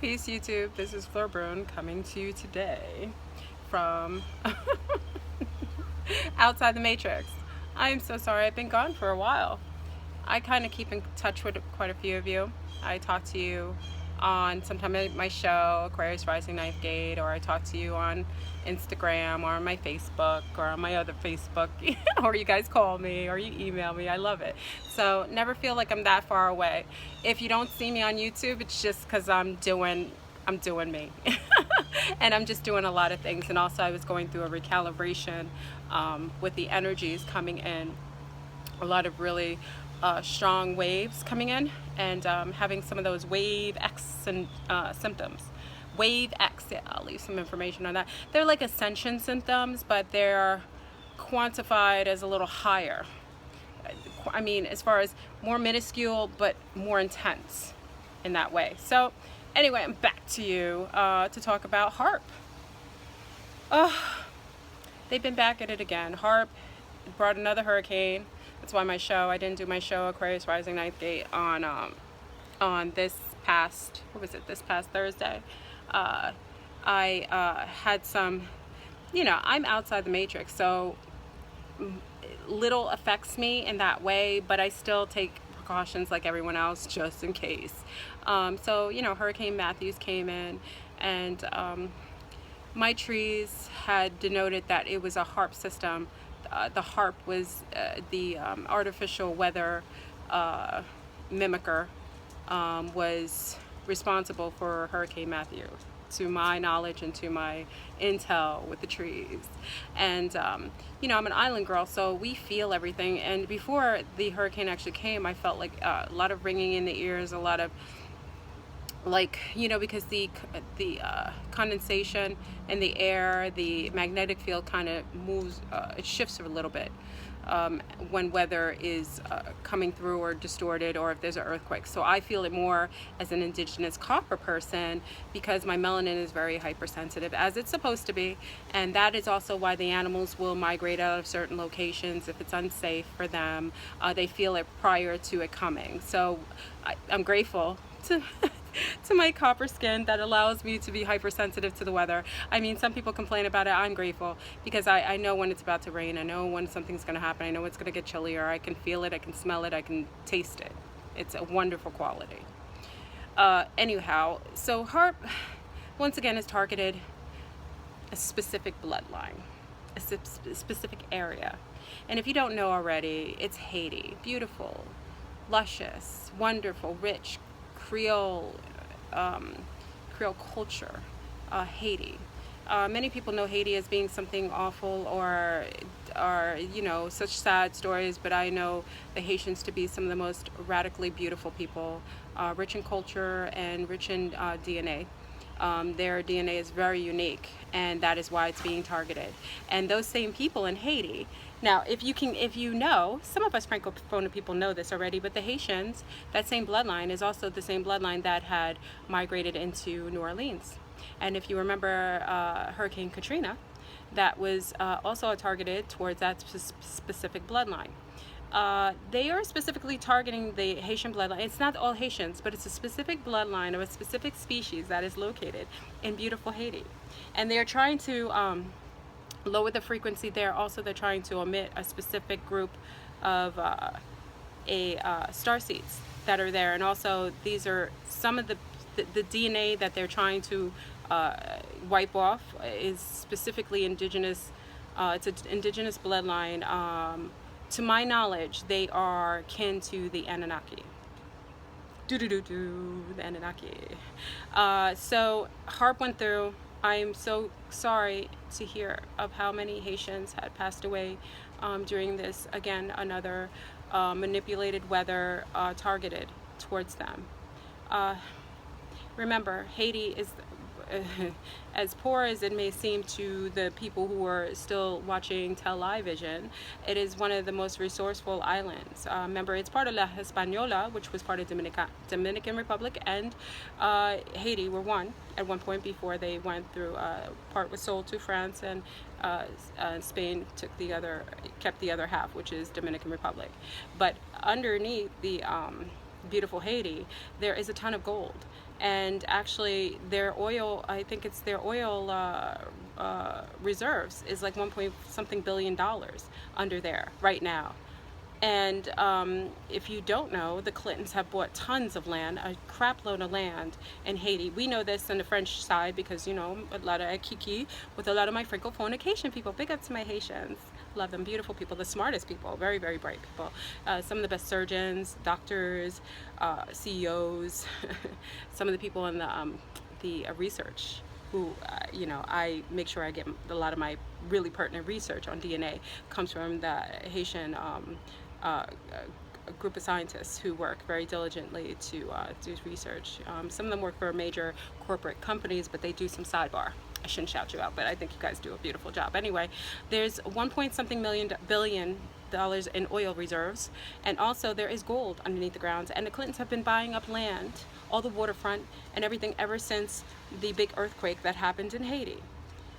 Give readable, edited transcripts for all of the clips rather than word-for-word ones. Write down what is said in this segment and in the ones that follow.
Peace YouTube, this is Fleur Brune coming to you today from outside the Matrix. I'm so sorry, I've been gone for a while. I kind of keep in touch with quite a few of you. I talk to you on sometimes my show, Aquarius Rising Ninth Gate, or I talk to you on Instagram or on my Facebook or on my other Facebook, or you guys call me or you email me. I love it. So never feel like I'm that far away. If you don't see me on YouTube, it's just because I'm doing me. And I'm just doing a lot of things. And also I was going through a recalibration with the energies coming in. A lot of really strong waves coming in, and having some of those wave X and symptoms. Wave X, yeah, I'll leave some information on that. They're like ascension symptoms, but they're quantified as a little higher. I mean, as far as more minuscule, but more intense in that way. So anyway, I'm back to you to talk about Haarp. They've been back at it again. Haarp brought another hurricane. That's why I didn't do my show, Aquarius Rising Ninth Gate, on this past Thursday. I had some, I'm outside the matrix, so little affects me in that way, but I still take precautions like everyone else just in case. So, Hurricane Mathews came in, and my trees had denoted that it was a Haarp system. The Haarp was the artificial weather mimicker, was responsible for Hurricane Mathews, to my knowledge and to my intel with the trees. And I'm an island girl, so we feel everything. And before the hurricane actually came, I felt like a lot of ringing in the ears, a lot of because the condensation in the air, the magnetic field kind of moves, it shifts a little bit when weather is coming through or distorted, or if there's an earthquake. So I feel it more as an indigenous copper person, because my melanin is very hypersensitive, as it's supposed to be. And that is also why the animals will migrate out of certain locations if it's unsafe for them. They feel it prior to it coming. So I'm grateful to to my copper skin that allows me to be hypersensitive to the weather. I mean, some people complain about it. I'm grateful, because I know when it's about to rain. I know when something's going to happen. I know it's going to get chillier. I can feel it. I can smell it. I can taste it. It's a wonderful quality. Anyhow, so Haarp, once again, is targeted a specific bloodline, a specific area. And if you don't know already, it's Haiti. Beautiful, luscious, wonderful, rich, Creole culture, Haiti. Many people know Haiti as being something awful or such sad stories, but I know the Haitians to be some of the most radically beautiful people, rich in culture and rich in DNA. Their DNA is very unique, and that is why it's being targeted. And those same people in Haiti, now if you know, some of us Francophone people know this already, but the Haitians, that same bloodline is also the same bloodline that had migrated into New Orleans. And if you remember Hurricane Katrina, that was also targeted towards that specific bloodline. They are specifically targeting the Haitian bloodline. It's not all Haitians, but it's a specific bloodline of a specific species that is located in beautiful Haiti. And they're trying to lower the frequency there. Also, they're trying to omit a specific group of starseeds that are there. And also, these are some of the DNA that they're trying to wipe off is specifically indigenous. It's an indigenous bloodline. To my knowledge, they are kin to the Annunaki. The Annunaki. So Haarp went through. I'm so sorry to hear of how many Haitians had passed away during this, again, another manipulated weather targeted towards them. Remember, Haiti is, as poor as it may seem to the people who are still watching television, it is one of the most resourceful islands. Remember, it's part of La Hispaniola, which was part of Dominican Republic, and Haiti were one at one point before they went through. Part was sold to France, and Spain kept the other half, which is Dominican Republic. But underneath the beautiful Haiti, there is a ton of gold. And actually their oil, I think it's their oil reserves is like 1 point something billion dollars under there right now. And if you don't know, the Clintons have bought tons of land, a crap load of land in Haiti. We know this on the French side because, you know, a lot of kiki with a lot of my francophone Haitian people. Big up to my Haitians. Love them. Beautiful people. The smartest people. Very, very bright people. Some of the best surgeons, doctors, CEOs. Some of the people in the research who, you know, I make sure I get a lot of my really pertinent research on DNA comes from the Haitian a group of scientists who work very diligently to do research. Some of them work for major corporate companies, but they do some sidebar. I shouldn't shout you out, but I think you guys do a beautiful job. Anyway, there's 1 point something billion dollars in oil reserves, and also there is gold underneath the ground. And the Clintons have been buying up land, all the waterfront and everything, ever since the big earthquake that happened in Haiti.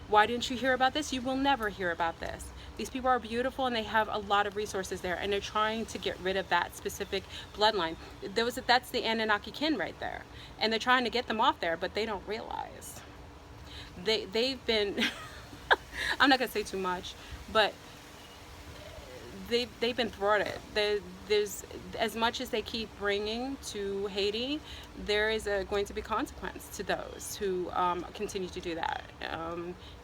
Why didn't you hear about this? You will never hear about this. These people are beautiful and they have a lot of resources there, and they're trying to get rid of that specific bloodline. That's the Annunaki kin right there, and they're trying to get them off there, but they don't realize they've been I'm not gonna say too much, but they've been thwarted. There's, as much as they keep bringing to Haiti, there is going to be consequence to those who continue to do that.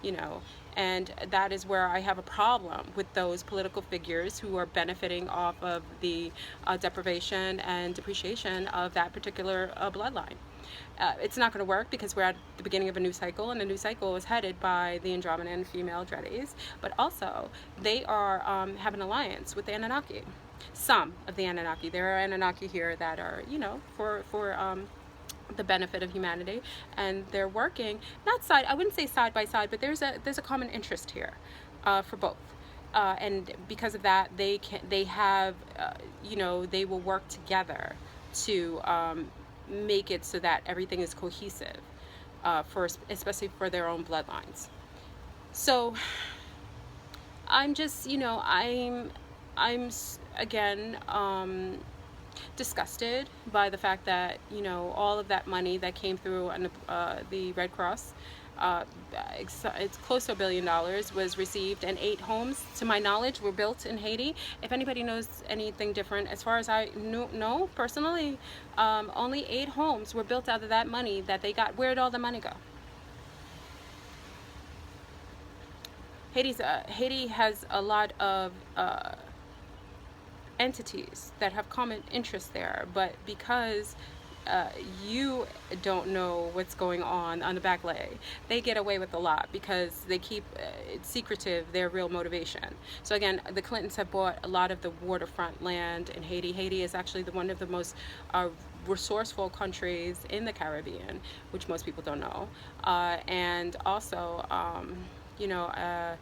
You know, and that is where I have a problem with those political figures who are benefiting off of the deprivation and depreciation of that particular bloodline. It's not going to work because we're at the beginning of a new cycle, and the new cycle is headed by the Andromedan female Dreadies, but also they are have an alliance with the Anunnaki. Some of the Anunnaki. There are Anunnaki here that are, you know, for the benefit of humanity, and they're working not side, I wouldn't say side by side, but there's a common interest here for both. And because of that, they have you know, they will work together to make it so that everything is cohesive, especially for their own bloodlines. So I'm just, you know, I'm again disgusted by the fact that, you know, all of that money that came through on the Red Cross, it's close to $1 billion, was received, and 8 homes, to my knowledge, were built in Haiti. If anybody knows anything different, as far as I know personally, only 8 homes were built out of that money that they got. Where'd all the money go? Haiti has a lot of entities that have common interests there, but because you don't know what's going on the back lay, they get away with a lot because they keep it secretive, their real motivation. So again, the Clintons have bought a lot of the waterfront land in Haiti. Haiti is actually one of the most resourceful countries in the Caribbean, which most people don't know. And also, you know,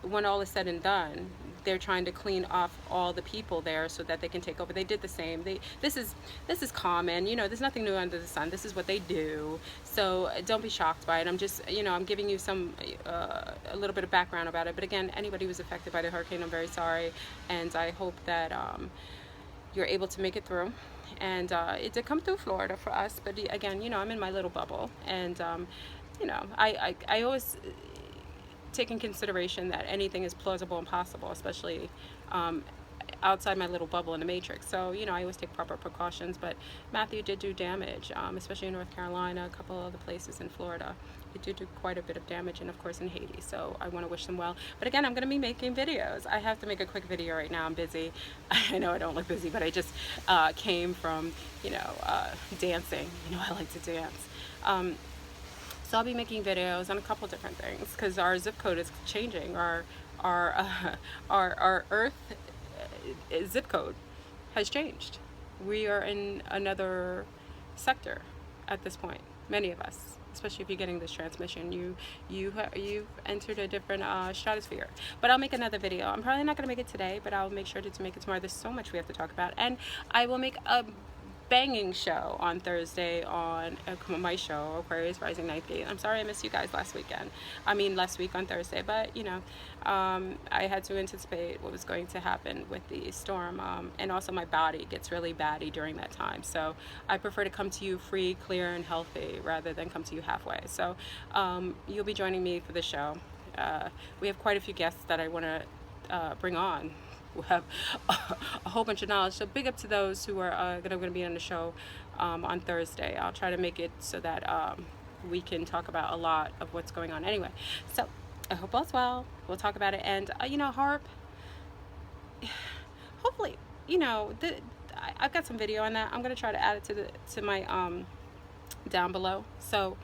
when all is said and done, they're trying to clean off all the people there so that they can take over. They did the same. This is common. You know, there's nothing new under the sun. This is what they do. So don't be shocked by it. I'm just, you know, I'm giving you some a little bit of background about it. But again, anybody who was affected by the hurricane, I'm very sorry, and I hope that you're able to make it through. And it did come through Florida for us, but again, you know, I'm in my little bubble, and you know, I always take in consideration that anything is plausible and possible, especially outside my little bubble in the matrix. So, you know, I always take proper precautions, but Matthew did do damage, especially in North Carolina, a couple other places in Florida. It did do quite a bit of damage, and of course in Haiti. So I want to wish them well. But again, I'm going to be making videos. I have to make a quick video right now. I'm busy. I know I don't look busy, but I just came from, you know, dancing. You know, I like to dance. So I'll be making videos on a couple different things because our zip code is changing. Our Earth zip code has changed. We are in another sector at this point. Many of us, especially if you're getting this transmission, you've entered a different stratosphere. But I'll make another video. I'm probably not going to make it today, but I'll make sure to make it tomorrow. There's so much we have to talk about, and I will make a banging show on Thursday on my show, Aquarius Rising Ninth Gate. I'm sorry I missed you guys last week on Thursday, but you know, I had to anticipate what was going to happen with the storm, and also my body gets really batty during that time, so I prefer to come to you free, clear, and healthy rather than come to you halfway. So you'll be joining me for the show. We have quite a few guests that I want to bring on who have a whole bunch of knowledge. So big up to those who are going to be on the show on Thursday. I'll try to make it so that we can talk about a lot of what's going on. Anyway, so I hope all's well. We'll talk about it. And you know, Haarp, hopefully, you know, I've got some video on that. I'm going to try to add it to my down below, so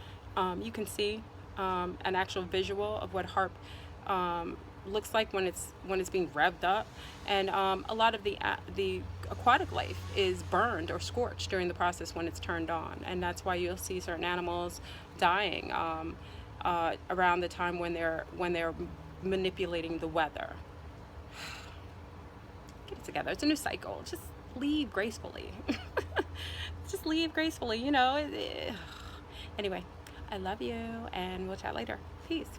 you can see an actual visual of what Haarp looks like when it's being revved up. And a lot of the aquatic life is burned or scorched during the process when it's turned on, and that's why you'll see certain animals dying around the time when they're manipulating the weather. Get it together. It's a new cycle. Just leave gracefully. Just leave gracefully, you know. Anyway, I love you, and we'll chat later. Peace.